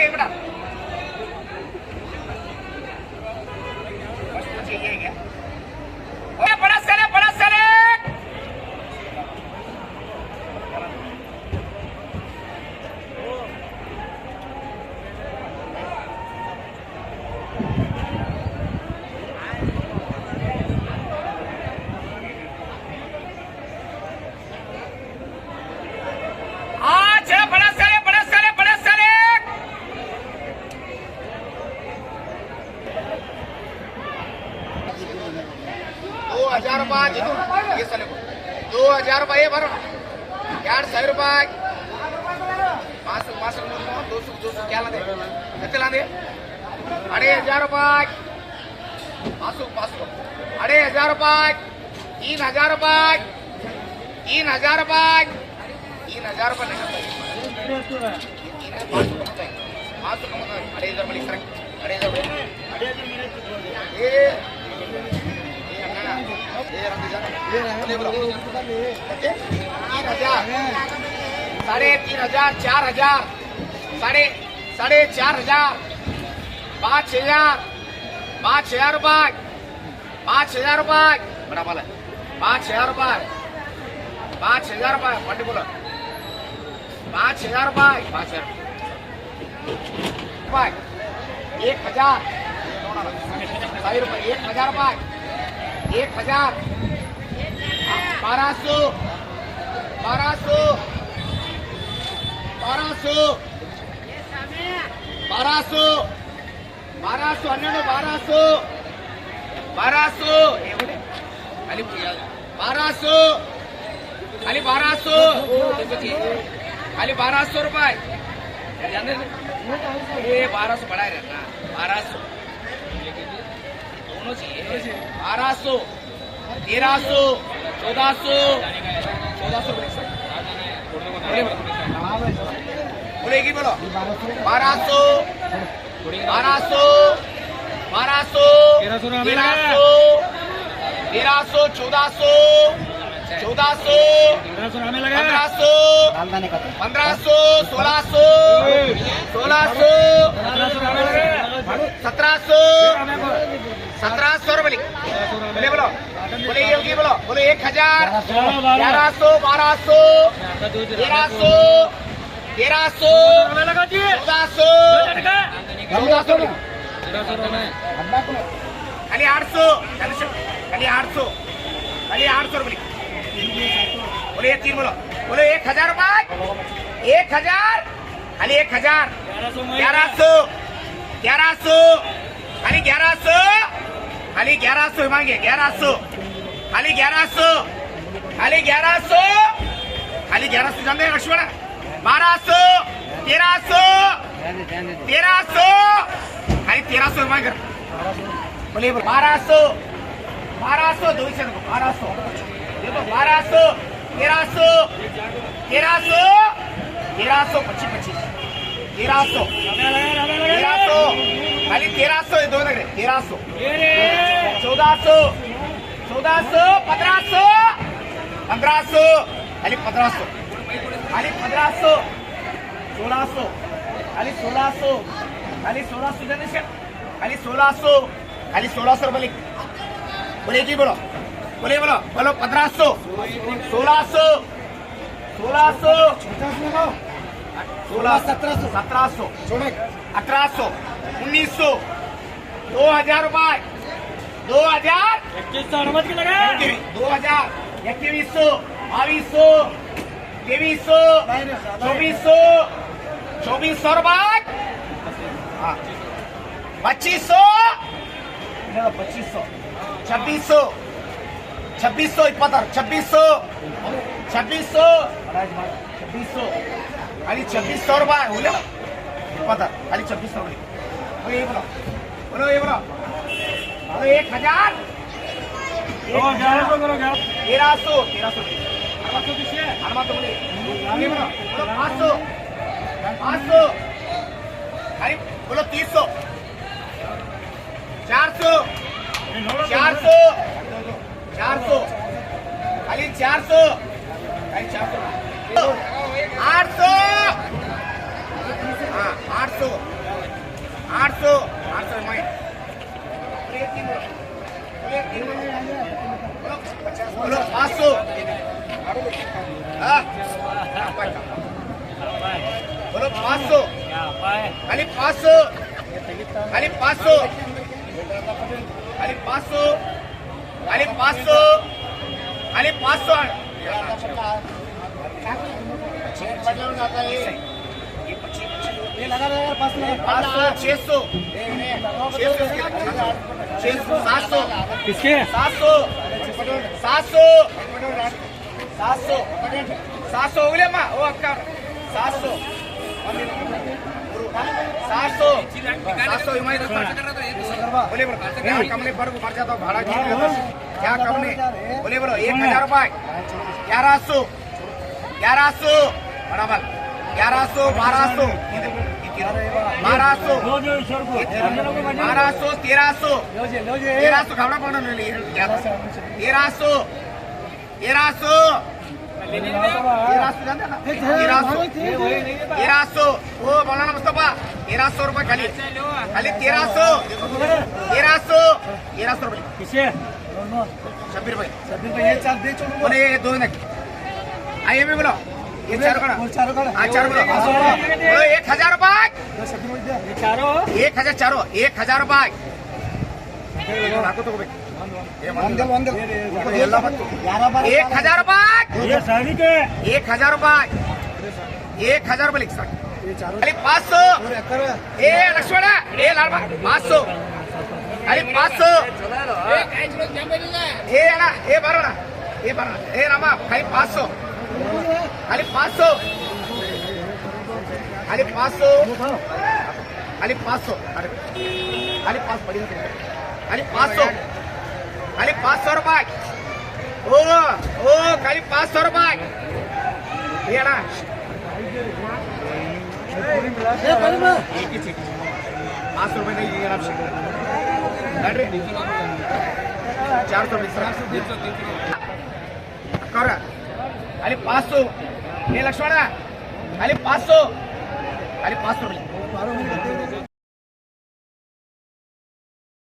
आगे बढ़ा चाहिए क्या बड़ा सले ₹2000 ₹2000 भर 2,000 रुपये 500 200 क्या लादे कितने लादे 2,500 रुपये 500 2,500 रुपये 3,000 रुपये 3,000 रुपये 3,000 रुपये नहीं 500 कमाता है 2,500 बड़ी सर 3,500 4,000 4,500 5,000 रुपये 5,000 रुपये बड़ा वाला 5,000 रुपये 5,000 रुपये पंडित बोलो 5,000 रुपये 5,000 रुपये 1,000 1,000 रुपये 1,000 रुपये 1,000 1200 1200 1200 1200 1200 खाली 1200 रुपये ये 1200 बढ़ा रहे ना 1200 दोनों चाहिए 1200 1300 1400 बोलेगी बोलो 1200 1200 1200 1300 1400 1400 1500 1500 1600 1600 1700 रुपये बोले बोलो बोले ये बोलो बोले 1,000 1100 1200 1300 1300 1400 खाली 800 रुपये बोले ये 3 बोलो बोले 1,000 रुपये 1,000 खाली 1,000 1100 खाली 1100 मांगे 1100 खाली 1100 जानते हैं लक्ष्मण 1200 1300 खाली 1300 मांगे बोले 1200 200 1200 देखो 1200 1300 25 1300 खाली 1300 दो लगे 1300 1400 1500 खाली 1500 1600 खाली 1600 रुपये बोले जी बोलो 1500 1600 1700 1800 1900 2,000 रुपये 2,000 2000 2100 2200 2300 2400 रुपये 2500 2600 खाली 2600 रुपये बोले पता खाली 2600 रुपये बोलो ये बोलो 1,000 1300 हनुमान तो बोले 500 खाली बोलो 300 400 खाली 400 800 800 500 खाली 500 खाली 500 खाली 500 खाली 500 खाली 500 ये लगा रहा 500 600 700 किसके 700 700 700 700 उले मा ओ अक्का 700 700 700 इमाई बोले बोलो क्या कमने पर मर जाता भाड़ा क्या कमने बोले बोलो 1000 रुपए 1100 1100 बराबर 1100 1200 1200 1200 1300 1300 घबरा पड़ना नहीं 1300 1300 1300 ओ मौलाना मुस्तफा 1300 रुपए खाली खाली 1300 रुपए किसे 26 रुपए ये चार दे छोड़ो बोले ये दो नहीं आइए भी बोलो ये चार कड़ा हाँ चार बोलो बोलो 1000 रुपए चारों 1000 चारो 1000 रुपए वंदल 1000 रुपए ये सारी के 1000 रुपए 1000 रुपए लिख सकते ये चारों खाली 500 ए लक्ष्मण ए लालबा 500 खाली 500 ए अण्णा ए बरोना ए रामा खाली 500 खाली 500 खाली 500 खाली 500 खाली 500 पड़ी खाली 500 खाली 500 रुपए ओ खाली 500 रुपए ये अण्णा एक ही चीज 500 रुपए नहीं ये आप अरे 400 कर खाली 500 ये लक्ष्मण खाली 500 रुपए